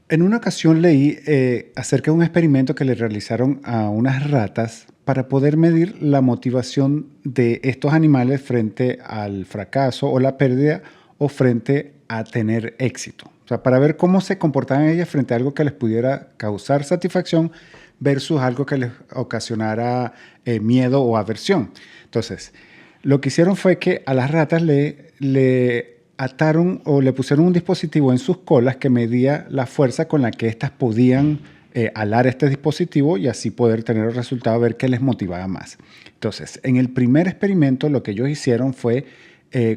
En una ocasión leí acerca de un experimento que le realizaron a unas ratas para poder medir la motivación de estos animales frente al fracaso o la pérdida o frente a tener éxito. O sea, para ver cómo se comportaban ellas frente a algo que les pudiera causar satisfacción versus algo que les ocasionara miedo o aversión. Entonces, lo que hicieron fue que a las ratas le ataron o le pusieron un dispositivo en sus colas que medía la fuerza con la que éstas podían alar este dispositivo y así poder tener el resultado, ver qué les motivaba más. Entonces, en el primer experimento lo que ellos hicieron fue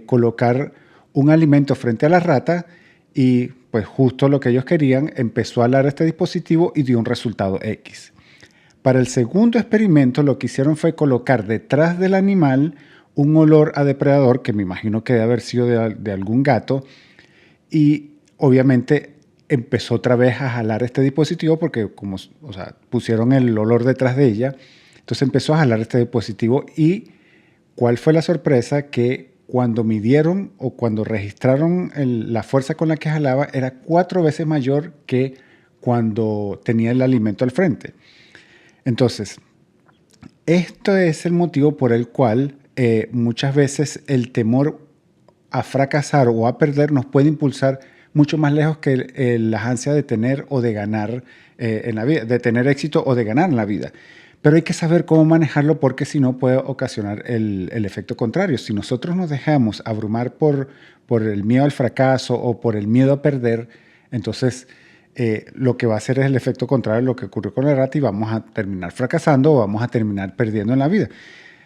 colocar un alimento frente a la rata y pues justo lo que ellos querían, empezó a alar este dispositivo y dio un resultado X. Para el segundo experimento lo que hicieron fue colocar detrás del animal un olor a depredador, que me imagino que debe haber sido de algún gato, y obviamente empezó otra vez a jalar este dispositivo porque como, o sea, pusieron el olor detrás de ella, entonces empezó a jalar este dispositivo y ¿cuál fue la sorpresa? Que cuando midieron o cuando registraron la fuerza con la que jalaba era 4 veces mayor que cuando tenía el alimento al frente. Entonces, esto es el motivo por el cual muchas veces el temor a fracasar o a perder nos puede impulsar mucho más lejos que las ansias de tener o de ganar en la vida, de tener éxito o de ganar en la vida. Pero hay que saber cómo manejarlo porque si no puede ocasionar el efecto contrario. Si nosotros nos dejamos abrumar por el miedo al fracaso o por el miedo a perder, entonces lo que va a hacer es el efecto contrario a lo que ocurrió con la rata y vamos a terminar fracasando o vamos a terminar perdiendo en la vida.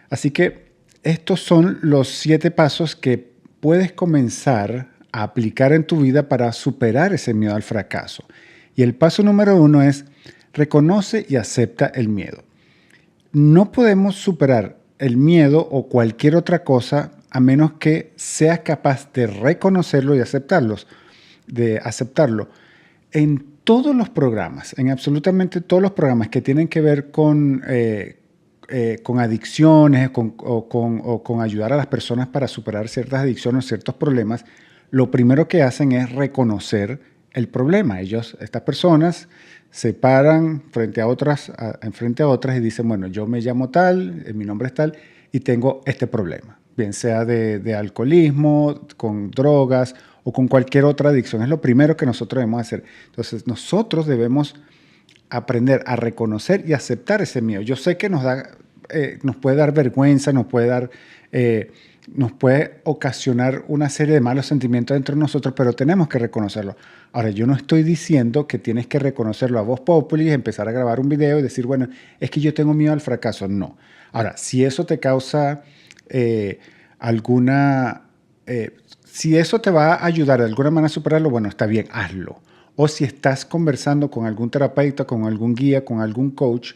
Así que estos son los 7 pasos que puedes comenzar a aplicar en tu vida para superar ese miedo al fracaso. Y el paso número 1 es reconoce y acepta el miedo. No podemos superar el miedo o cualquier otra cosa a menos que seas capaz de reconocerlo y aceptarlo. En todos los programas, en absolutamente todos los programas que tienen que ver con adicciones o con ayudar a las personas para superar ciertas adicciones o ciertos problemas, lo primero que hacen es reconocer el problema. Estas personas se paran frente a otras y dicen, bueno, yo me llamo tal, mi nombre es tal y tengo este problema, bien sea de alcoholismo, con drogas o con cualquier otra adicción. Es lo primero que nosotros debemos hacer. Entonces, nosotros debemos aprender a reconocer y aceptar ese miedo. Yo sé que nos puede dar vergüenza, nos puede ocasionar una serie de malos sentimientos dentro de nosotros, pero tenemos que reconocerlo. Ahora, yo no estoy diciendo que tienes que reconocerlo a voz populi, empezar a grabar un video y decir, bueno, es que yo tengo miedo al fracaso. No. Ahora, si eso te causa alguna... si eso te va a ayudar de alguna manera a superarlo, bueno, está bien, hazlo. O si estás conversando con algún terapeuta, con algún guía, con algún coach,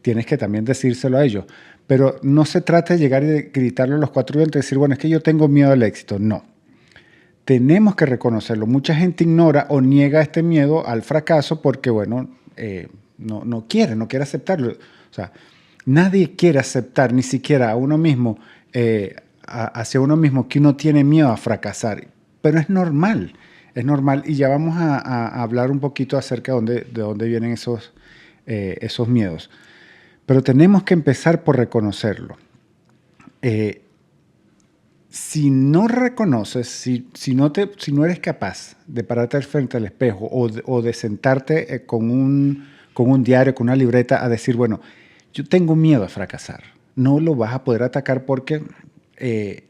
tienes que también decírselo a ellos. Pero no se trata de llegar y de gritarlo a los 4 vientos y decir, bueno, es que yo tengo miedo al éxito. No. Tenemos que reconocerlo. Mucha gente ignora o niega este miedo al fracaso porque, bueno, no quiere aceptarlo. O sea, nadie quiere aceptar ni siquiera a uno mismo, hacia uno mismo, que uno tiene miedo a fracasar. Pero es normal y ya vamos a hablar un poquito acerca de dónde vienen esos miedos. Pero tenemos que empezar por reconocerlo. Si no reconoces, si no eres capaz de pararte al frente al espejo o de sentarte con un diario, con una libreta a decir, bueno, yo tengo miedo a fracasar, no lo vas a poder atacar porque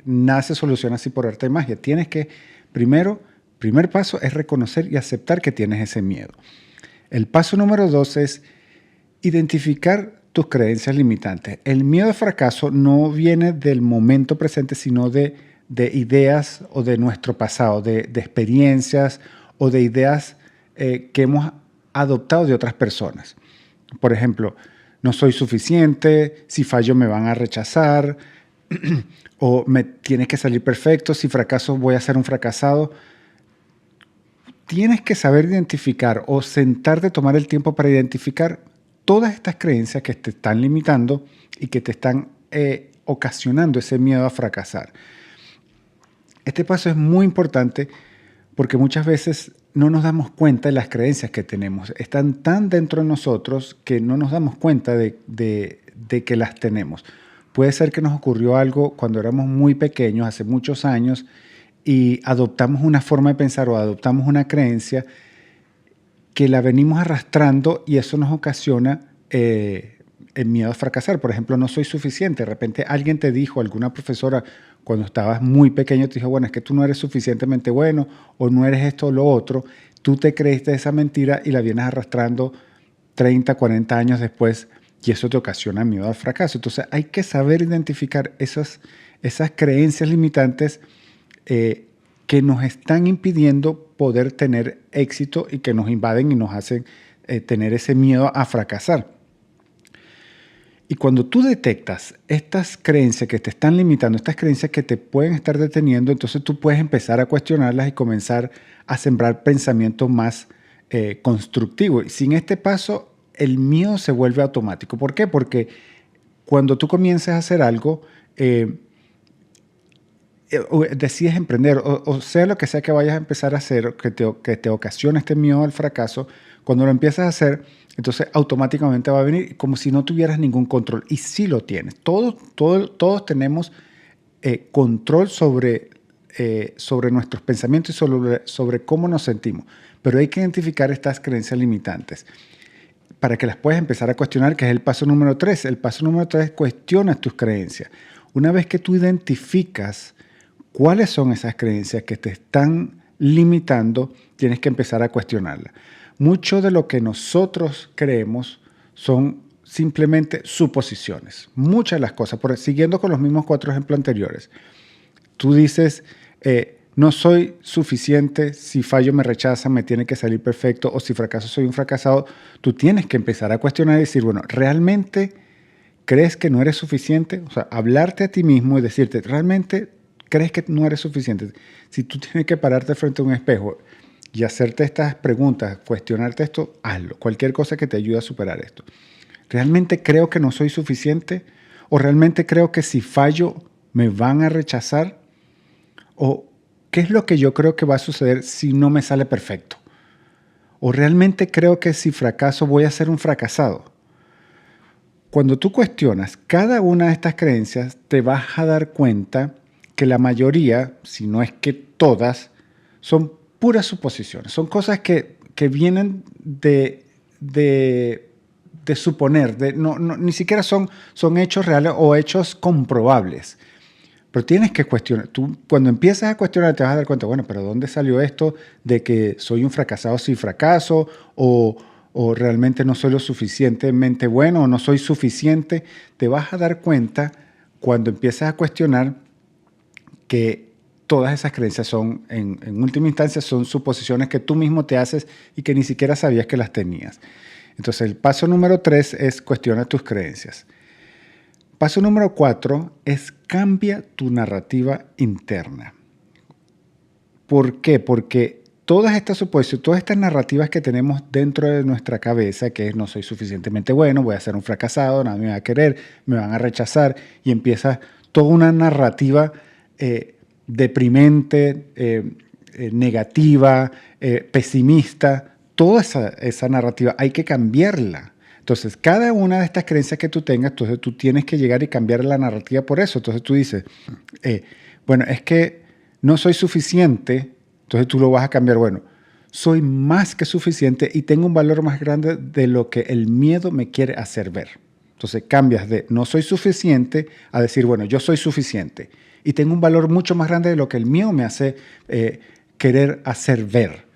nada se soluciona así por arte de magia. Tienes que, primer paso es reconocer y aceptar que tienes ese miedo. El paso número 2 es identificar tus creencias limitantes. El miedo al fracaso no viene del momento presente, sino de ideas o de nuestro pasado, de experiencias o de ideas que hemos adoptado de otras personas. Por ejemplo, no soy suficiente, si fallo me van a rechazar, o me tiene que salir perfecto, si fracaso voy a ser un fracasado. Tienes que saber identificar o sentarte, tomar el tiempo para identificar todas estas creencias que te están limitando y que te están ocasionando ese miedo a fracasar. Este paso es muy importante porque muchas veces no nos damos cuenta de las creencias que tenemos. Están tan dentro de nosotros que no nos damos cuenta de que las tenemos. Puede ser que nos ocurrió algo cuando éramos muy pequeños, hace muchos años, y adoptamos una forma de pensar o adoptamos una creencia que la venimos arrastrando y eso nos ocasiona el miedo a fracasar. Por ejemplo, no soy suficiente. De repente alguien te dijo, alguna profesora, cuando estabas muy pequeño, te dijo, bueno, es que tú no eres suficientemente bueno o no eres esto o lo otro. Tú te creíste esa mentira y la vienes arrastrando 30, 40 años después y eso te ocasiona miedo al fracaso. Entonces hay que saber identificar esas creencias limitantes que nos están impidiendo poder tener éxito y que nos invaden y nos hacen tener ese miedo a fracasar. Y cuando tú detectas estas creencias que te están limitando, estas creencias que te pueden estar deteniendo, entonces tú puedes empezar a cuestionarlas y comenzar a sembrar pensamientos más constructivos. Y sin este paso, el miedo se vuelve automático. ¿Por qué? Porque cuando tú comienzas a hacer algo, decides emprender, o sea lo que sea que vayas a empezar a hacer, que te ocasiona este miedo al fracaso, cuando lo empiezas a hacer, entonces automáticamente va a venir como si no tuvieras ningún control. Y sí lo tienes. Todos tenemos control sobre nuestros pensamientos y sobre cómo nos sentimos. Pero hay que identificar estas creencias limitantes para que las puedas empezar a cuestionar, que es el paso número 3. El paso número 3 es cuestiona tus creencias. Una vez que tú identificas cuáles son esas creencias que te están limitando, tienes que empezar a cuestionarlas. Mucho de lo que nosotros creemos son simplemente suposiciones. Muchas de las cosas, siguiendo con los mismos 4 ejemplos anteriores. Tú dices, no soy suficiente, si fallo me rechazan, me tiene que salir perfecto, o si fracaso soy un fracasado. Tú tienes que empezar a cuestionar y decir, bueno, ¿realmente crees que no eres suficiente? O sea, hablarte a ti mismo y decirte, ¿realmente crees que no eres suficiente? Si tú tienes que pararte frente a un espejo y hacerte estas preguntas, cuestionarte esto, hazlo. Cualquier cosa que te ayude a superar esto. ¿Realmente creo que no soy suficiente? ¿O realmente creo que si fallo me van a rechazar? ¿O qué es lo que yo creo que va a suceder si no me sale perfecto? ¿O realmente creo que si fracaso voy a ser un fracasado? Cuando tú cuestionas cada una de estas creencias, te vas a dar cuenta que la mayoría, si no es que todas, son puras suposiciones. Son cosas que vienen de suponer, ni siquiera son hechos reales o hechos comprobables. Pero tienes que cuestionar. Tú, cuando empiezas a cuestionar, te vas a dar cuenta, bueno, pero ¿dónde salió esto de que soy un fracasado si fracaso? O realmente no soy lo suficientemente bueno, o no soy suficiente. Te vas a dar cuenta cuando empiezas a cuestionar que todas esas creencias son, en última instancia, son suposiciones que tú mismo te haces y que ni siquiera sabías que las tenías. Entonces, el paso número 3 es cuestiona tus creencias. Paso número 4 es cambia tu narrativa interna. ¿Por qué? Porque todas estas suposiciones, todas estas narrativas que tenemos dentro de nuestra cabeza, que es no soy suficientemente bueno, voy a ser un fracasado, nadie me va a querer, me van a rechazar, y empieza toda una narrativa deprimente, negativa, pesimista. Toda esa narrativa hay que cambiarla. Entonces, cada una de estas creencias que tú tengas, entonces tú tienes que llegar y cambiar la narrativa por eso. Entonces tú dices, bueno, es que no soy suficiente, entonces tú lo vas a cambiar. Bueno, soy más que suficiente y tengo un valor más grande de lo que el miedo me quiere hacer ver. Entonces cambias de no soy suficiente a decir, bueno, yo soy suficiente y tengo un valor mucho más grande de lo que el miedo me hace querer hacer ver.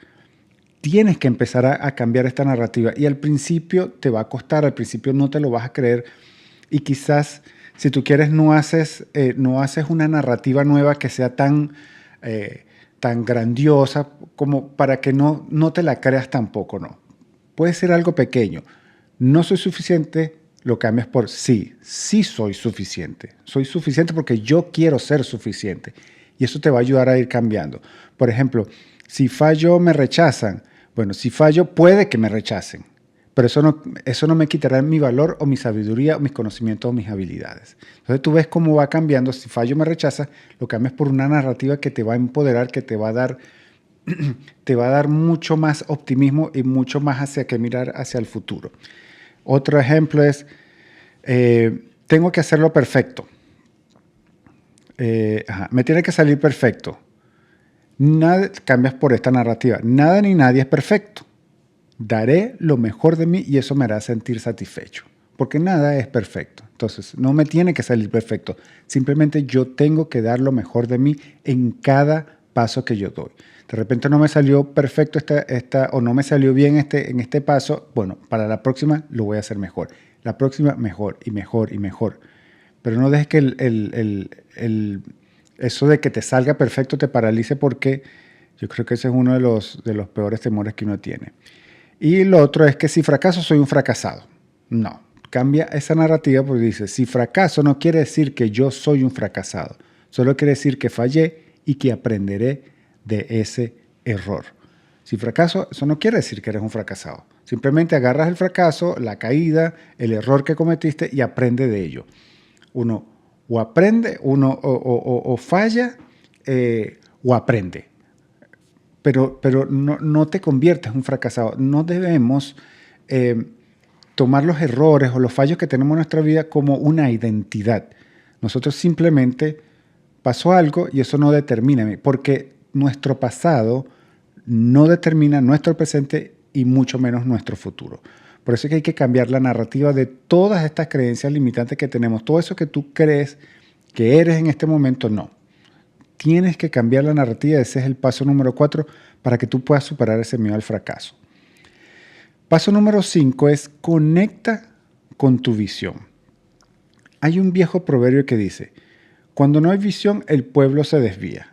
Tienes que empezar a cambiar esta narrativa y al principio te va a costar, al principio no te lo vas a creer y quizás si tú quieres no haces una narrativa nueva que sea tan grandiosa como para que no te la creas tampoco, ¿no? Puede ser algo pequeño. No soy suficiente, lo cambias por sí soy suficiente. Soy suficiente porque yo quiero ser suficiente. Y eso te va a ayudar a ir cambiando. Por ejemplo, si fallo me rechazan. Bueno, si fallo puede que me rechacen. Pero eso no me quitará mi valor o mi sabiduría o mis conocimientos o mis habilidades. Entonces tú ves cómo va cambiando. Si fallo me rechaza, lo cambias por una narrativa que te va a empoderar, que te va a dar te va a dar mucho más optimismo y mucho más hacia que mirar hacia el futuro. Otro ejemplo es, tengo que hacerlo perfecto. Me tiene que salir perfecto. Nada, cambias por esta narrativa. Nada ni nadie es perfecto. Daré lo mejor de mí y eso me hará sentir satisfecho. Porque nada es perfecto. Entonces, no me tiene que salir perfecto. Simplemente yo tengo que dar lo mejor de mí en cada paso que yo doy. De repente no me salió perfecto o no me salió bien en este paso. Bueno, para la próxima lo voy a hacer mejor. La próxima mejor y mejor y mejor. Pero no dejes que eso de que te salga perfecto te paralice, porque yo creo que ese es uno de los peores temores que uno tiene. Y lo otro es que si fracaso soy un fracasado. No, cambia esa narrativa porque dice, si fracaso no quiere decir que yo soy un fracasado. Solo quiere decir que fallé y que aprenderé de ese error. Si fracaso, eso no quiere decir que eres un fracasado. Simplemente agarras el fracaso, la caída, el error que cometiste y aprende de ello. Uno o aprende, o falla o aprende. Pero no te conviertes en un fracasado. No debemos tomar los errores o los fallos que tenemos en nuestra vida como una identidad. Nosotros simplemente pasó algo y eso no determina, porque nuestro pasado no determina nuestro presente y mucho menos nuestro futuro. Por eso es que hay que cambiar la narrativa de todas estas creencias limitantes que tenemos. Todo eso que tú crees que eres en este momento, no. Tienes que cambiar la narrativa. Ese es el paso número 4 para que tú puedas superar ese miedo al fracaso. Paso número 5 es conecta con tu visión. Hay un viejo proverbio que dice, cuando no hay visión, el pueblo se desvía.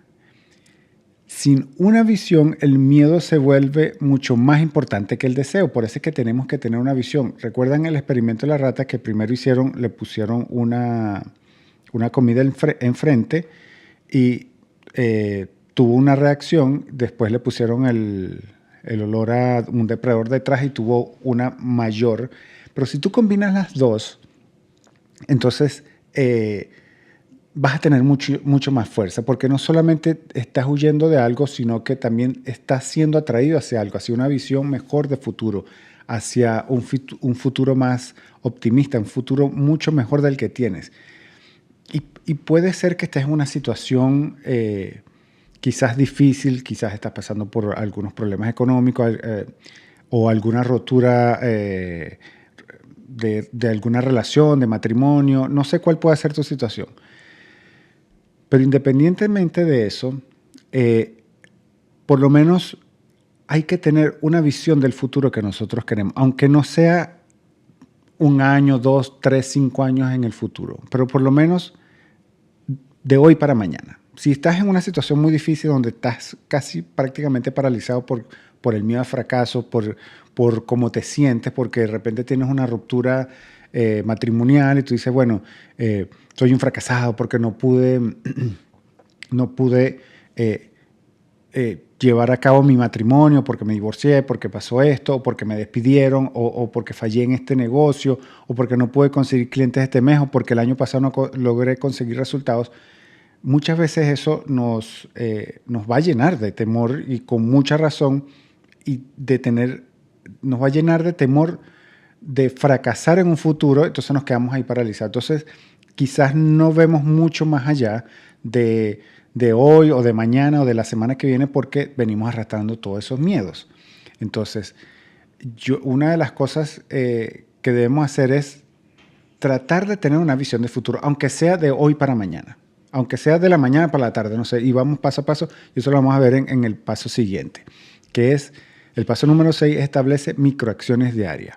Sin una visión, el miedo se vuelve mucho más importante que el deseo. Por eso es que tenemos que tener una visión. ¿Recuerdan el experimento de la rata que primero le pusieron una comida enfrente y tuvo una reacción? Después le pusieron el olor a un depredador detrás y tuvo una mayor. Pero si tú combinas las dos, entonces vas a tener mucho más fuerza, porque no solamente estás huyendo de algo, sino que también estás siendo atraído hacia algo, hacia una visión mejor de futuro, hacia un futuro más optimista, un futuro mucho mejor del que tienes. Y puede ser que estés en una situación quizás difícil, quizás estás pasando por algunos problemas económicos o alguna rotura de alguna relación, de matrimonio, no sé cuál puede ser tu situación. Pero independientemente de eso, por lo menos hay que tener una visión del futuro que nosotros queremos, aunque no sea 1 año, 2, 3, 5 años en el futuro, pero por lo menos de hoy para mañana. Si estás en una situación muy difícil donde estás casi prácticamente paralizado por el miedo al fracaso, por cómo te sientes, porque de repente tienes una ruptura matrimonial y tú dices, bueno, soy un fracasado porque no pude llevar a cabo mi matrimonio, porque me divorcié, porque pasó esto, o porque me despidieron, o porque fallé en este negocio, o porque no pude conseguir clientes este mes, o porque el año pasado no logré conseguir resultados. Muchas veces eso nos va a llenar de temor, y con mucha razón, nos va a llenar de temor de fracasar en un futuro. Entonces nos quedamos ahí paralizados. Entonces quizás no vemos mucho más allá de hoy o de mañana o de la semana que viene, porque venimos arrastrando todos esos miedos. Entonces, una de las cosas que debemos hacer es tratar de tener una visión de futuro, aunque sea de hoy para mañana, aunque sea de la mañana para la tarde, no sé, y vamos paso a paso, y eso lo vamos a ver en el paso siguiente, que es el paso número 6, establece microacciones diarias.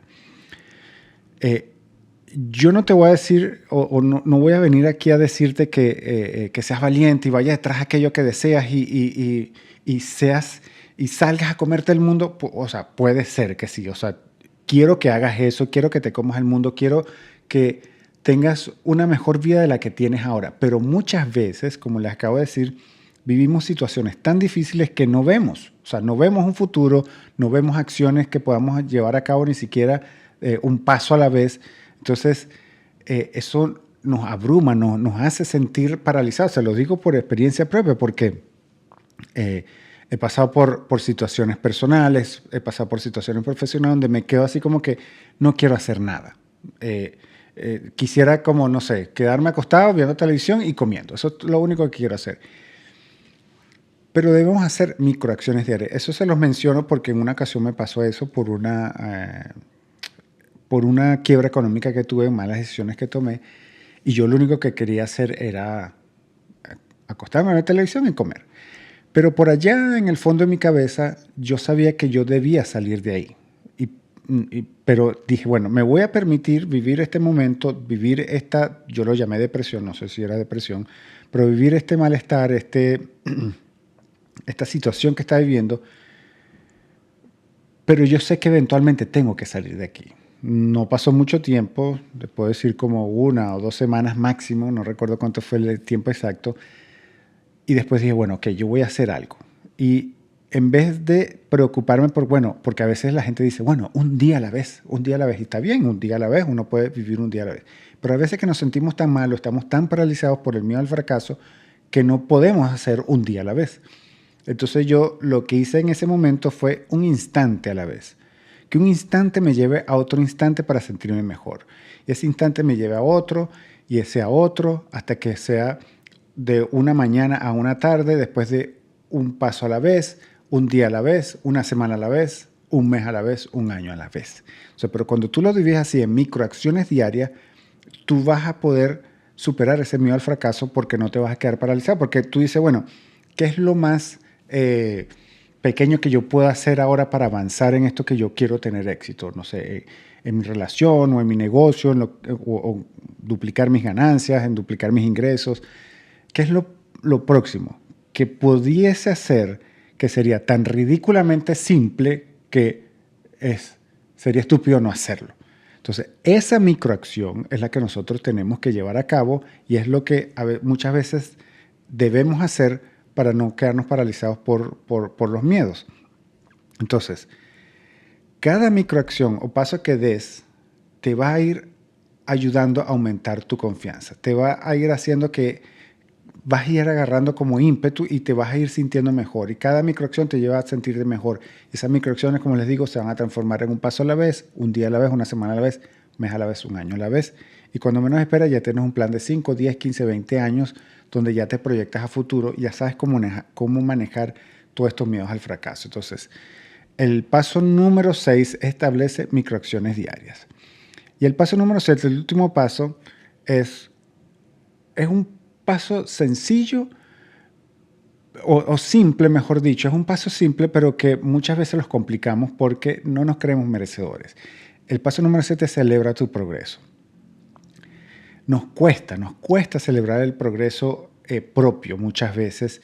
Yo no te voy a decir, o no voy a venir aquí a decirte que seas valiente y vayas detrás de aquello que deseas y salgas a comerte el mundo. O sea, puede ser que sí. O sea, quiero que hagas eso, quiero que te comas el mundo, quiero que tengas una mejor vida de la que tienes ahora. Pero muchas veces, como les acabo de decir, vivimos situaciones tan difíciles que no vemos. O sea, no vemos un futuro, no vemos acciones que podamos llevar a cabo, ni siquiera un paso a la vez. Entonces, eso nos abruma, nos hace sentir paralizados. Se lo digo por experiencia propia, porque He pasado por situaciones personales, he pasado por situaciones profesionales donde me quedo así como que no quiero hacer nada. Quisiera como, no sé, quedarme acostado viendo televisión y comiendo. Eso es lo único que quiero hacer. Pero debemos hacer microacciones diarias. Eso se los menciono porque en una ocasión me pasó eso por una quiebra económica que tuve, malas decisiones que tomé. Y yo lo único que quería hacer era acostarme a ver televisión y comer. Pero por allá en el fondo de mi cabeza yo sabía que yo debía salir de ahí. Pero dije, bueno, me voy a permitir vivir este momento, vivir esta, yo lo llamé depresión, no sé si era depresión, pero vivir este malestar, esta situación que está viviendo, pero yo sé que eventualmente tengo que salir de aquí. No pasó mucho tiempo, le puedo decir como 1 o 2 semanas máximo, no recuerdo cuánto fue el tiempo exacto, y después dije, bueno, ok, yo voy a hacer algo. Y en vez de preocuparme por, bueno, porque a veces la gente dice, bueno, un día a la vez, y está bien, un día a la vez, uno puede vivir un día a la vez. Pero a veces que nos sentimos tan mal, estamos tan paralizados por el miedo al fracaso, que no podemos hacer un día a la vez. Entonces yo lo que hice en ese momento fue un instante a la vez. Que un instante me lleve a otro instante para sentirme mejor. Y ese instante me lleve a otro y ese a otro hasta que sea de una mañana a una tarde, después de un paso a la vez, un día a la vez, una semana a la vez, un mes a la vez, un año a la vez. O sea, pero cuando tú lo divides así en microacciones diarias, tú vas a poder superar ese miedo al fracaso porque no te vas a quedar paralizado. Porque tú dices, bueno, ¿qué es lo más pequeño que yo pueda hacer ahora para avanzar en esto que yo quiero tener éxito? No sé, en mi relación o en mi negocio, o duplicar mis ganancias, en duplicar mis ingresos. ¿Qué es lo próximo que pudiese hacer que sería tan ridículamente simple que sería estúpido no hacerlo? Entonces, esa microacción es la que nosotros tenemos que llevar a cabo y es lo que muchas veces debemos hacer para no quedarnos paralizados por los miedos. Entonces, cada microacción o paso que des te va a ir ayudando a aumentar tu confianza, te va a ir haciendo que vas a ir agarrando como ímpetu y te vas a ir sintiendo mejor. Y cada microacción te lleva a sentirte mejor. Esas microacciones, como les digo, se van a transformar en un paso a la vez, un día a la vez, una semana a la vez, un mes a la vez, un año a la vez. Y cuando menos esperas ya tienes un plan de 5, 10, 15, 20 años donde ya te proyectas a futuro y ya sabes cómo manejar todos estos miedos al fracaso. Entonces, el paso número 6 establece microacciones diarias. Y el paso número 7, el último paso, es un paso sencillo o simple, mejor dicho. Es un paso simple, pero que muchas veces los complicamos porque no nos creemos merecedores. El paso número 7 es celebra tu progreso. Nos cuesta celebrar el progreso propio muchas veces.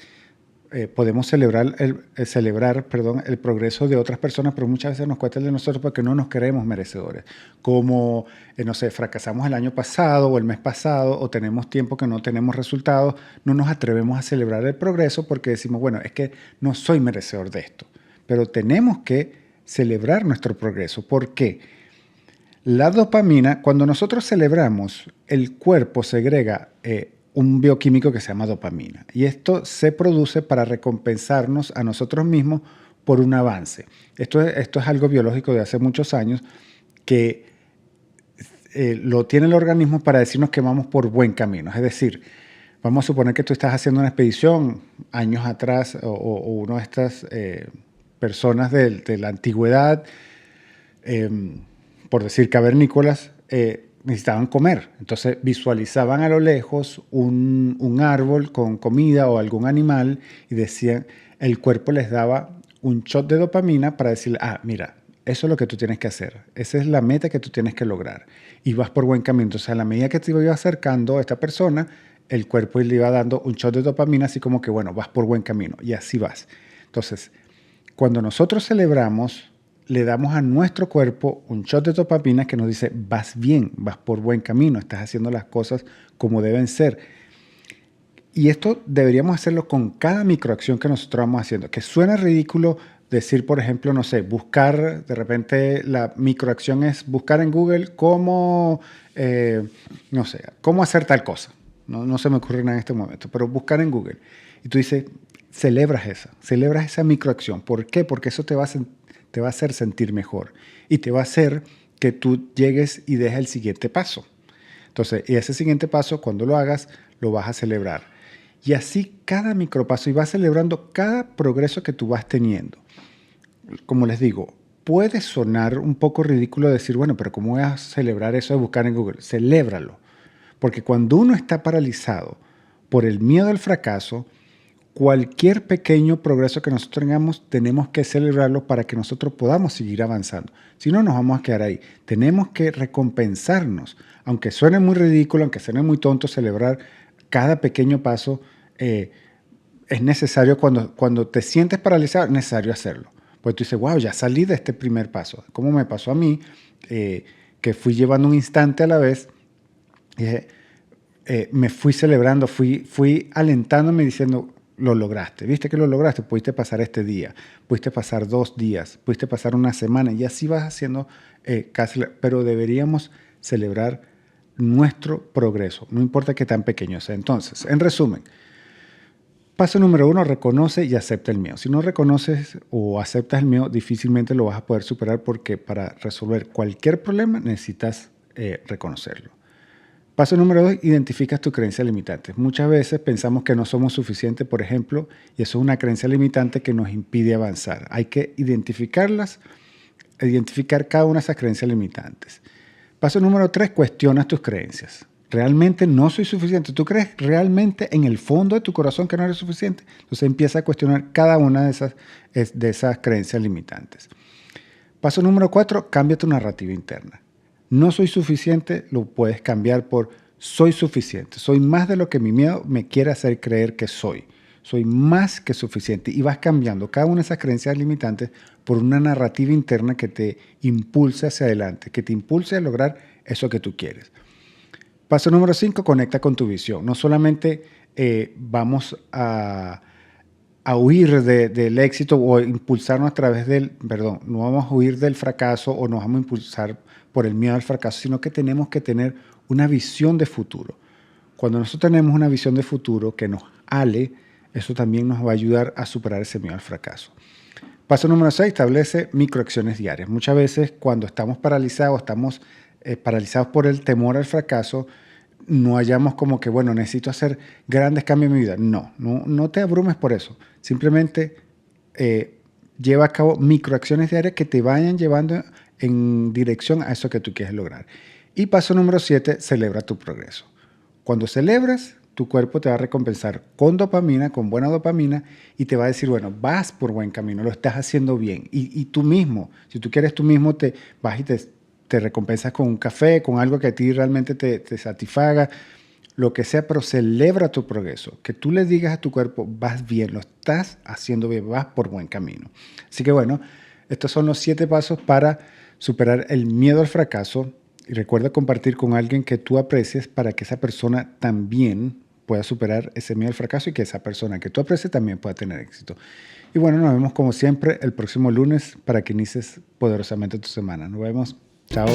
Podemos celebrar el progreso de otras personas, pero muchas veces nos cuesta el de nosotros porque no nos creemos merecedores. Como, no sé, fracasamos el año pasado o el mes pasado o tenemos tiempo que no tenemos resultados, no nos atrevemos a celebrar el progreso porque decimos, bueno, es que no soy merecedor de esto. Pero tenemos que celebrar nuestro progreso. ¿Por qué? La dopamina, cuando nosotros celebramos, el cuerpo segrega un bioquímico que se llama dopamina. Y esto se produce para recompensarnos a nosotros mismos por un avance. Esto es algo biológico de hace muchos años que lo tiene el organismo para decirnos que vamos por buen camino. Es decir, vamos a suponer que tú estás haciendo una expedición años atrás o una de estas personas de la antigüedad, por decir cavernícolas, necesitaban comer. Entonces visualizaban a lo lejos un árbol con comida o algún animal y decían, el cuerpo les daba un shot de dopamina para decirle, mira, eso es lo que tú tienes que hacer. Esa es la meta que tú tienes que lograr. Y vas por buen camino. Entonces a la medida que te iba acercando a esta persona, el cuerpo le iba dando un shot de dopamina, así como que, bueno, vas por buen camino. Y así vas. Entonces, cuando nosotros celebramos, le damos a nuestro cuerpo un shot de dopamina que nos dice, vas bien, vas por buen camino, estás haciendo las cosas como deben ser. Y esto deberíamos hacerlo con cada microacción que nosotros vamos haciendo. Que suena ridículo decir, por ejemplo, no sé, buscar, de repente la microacción es buscar en Google cómo, no sé, cómo hacer tal cosa. No se me ocurre nada en este momento, pero buscar en Google. Y tú dices, celebras esa microacción. ¿Por qué? Porque eso te va a hacer sentir mejor y te va a hacer que tú llegues y dejes el siguiente paso. Entonces, y ese siguiente paso, cuando lo hagas, lo vas a celebrar. Y así cada micropaso, y vas celebrando cada progreso que tú vas teniendo. Como les digo, puede sonar un poco ridículo decir, bueno, pero ¿cómo voy a celebrar eso de buscar en Google? Celébralo. Porque cuando uno está paralizado por el miedo al fracaso, cualquier pequeño progreso que nosotros tengamos, tenemos que celebrarlo para que nosotros podamos seguir avanzando. Si no, nos vamos a quedar ahí. Tenemos que recompensarnos. Aunque suene muy ridículo, aunque suene muy tonto, celebrar cada pequeño paso es necesario. Cuando te sientes paralizado, es necesario hacerlo. Pues tú dices, wow, ya salí de este primer paso. Como me pasó a mí, que fui llevando un instante a la vez, me fui celebrando, fui alentándome diciendo, lo lograste, viste que lo lograste, pudiste pasar este día, pudiste pasar 2 días, pudiste pasar una semana y así vas haciendo casi, pero deberíamos celebrar nuestro progreso, no importa qué tan pequeño sea. Entonces, en resumen, paso número 1, reconoce y acepta el miedo. Si no reconoces o aceptas el miedo, difícilmente lo vas a poder superar porque para resolver cualquier problema necesitas reconocerlo. Paso número 2, identificas tus creencias limitantes. Muchas veces pensamos que no somos suficientes, por ejemplo, y eso es una creencia limitante que nos impide avanzar. Hay que identificarlas, identificar cada una de esas creencias limitantes. Paso número 3, cuestionas tus creencias. ¿Realmente no soy suficiente? ¿Tú crees realmente en el fondo de tu corazón que no eres suficiente? Entonces empieza a cuestionar cada una de esas creencias limitantes. Paso número 4, cambia tu narrativa interna. No soy suficiente, lo puedes cambiar por soy suficiente. Soy más de lo que mi miedo me quiere hacer creer que soy. Soy más que suficiente. Y vas cambiando cada una de esas creencias limitantes por una narrativa interna que te impulse hacia adelante, que te impulse a lograr eso que tú quieres. Paso número 5, conecta con tu visión. No solamente vamos a huir del éxito o impulsarnos a través no vamos a huir del fracaso o nos vamos a impulsar por el miedo al fracaso, sino que tenemos que tener una visión de futuro. Cuando nosotros tenemos una visión de futuro que nos ale, eso también nos va a ayudar a superar ese miedo al fracaso. Paso número 6, establece microacciones diarias. Muchas veces cuando estamos paralizados por el temor al fracaso, no hallamos como que, bueno, necesito hacer grandes cambios en mi vida. No te abrumes por eso. Simplemente lleva a cabo microacciones diarias que te vayan llevando en dirección a eso que tú quieres lograr. Y paso número 7, celebra tu progreso. Cuando celebras, tu cuerpo te va a recompensar con dopamina, con buena dopamina, y te va a decir, bueno, vas por buen camino, lo estás haciendo bien. Y tú mismo, si tú quieres tú mismo, te vas y te recompensas con un café, con algo que a ti realmente te satisfaga, lo que sea, pero celebra tu progreso. Que tú le digas a tu cuerpo, vas bien, lo estás haciendo bien, vas por buen camino. Así que bueno, estos son los 7 pasos para superar el miedo al fracaso. Y recuerda compartir con alguien que tú aprecies para que esa persona también pueda superar ese miedo al fracaso y que esa persona que tú aprecies también pueda tener éxito. Y bueno, nos vemos como siempre el próximo lunes para que inicies poderosamente tu semana. Nos vemos. Chao.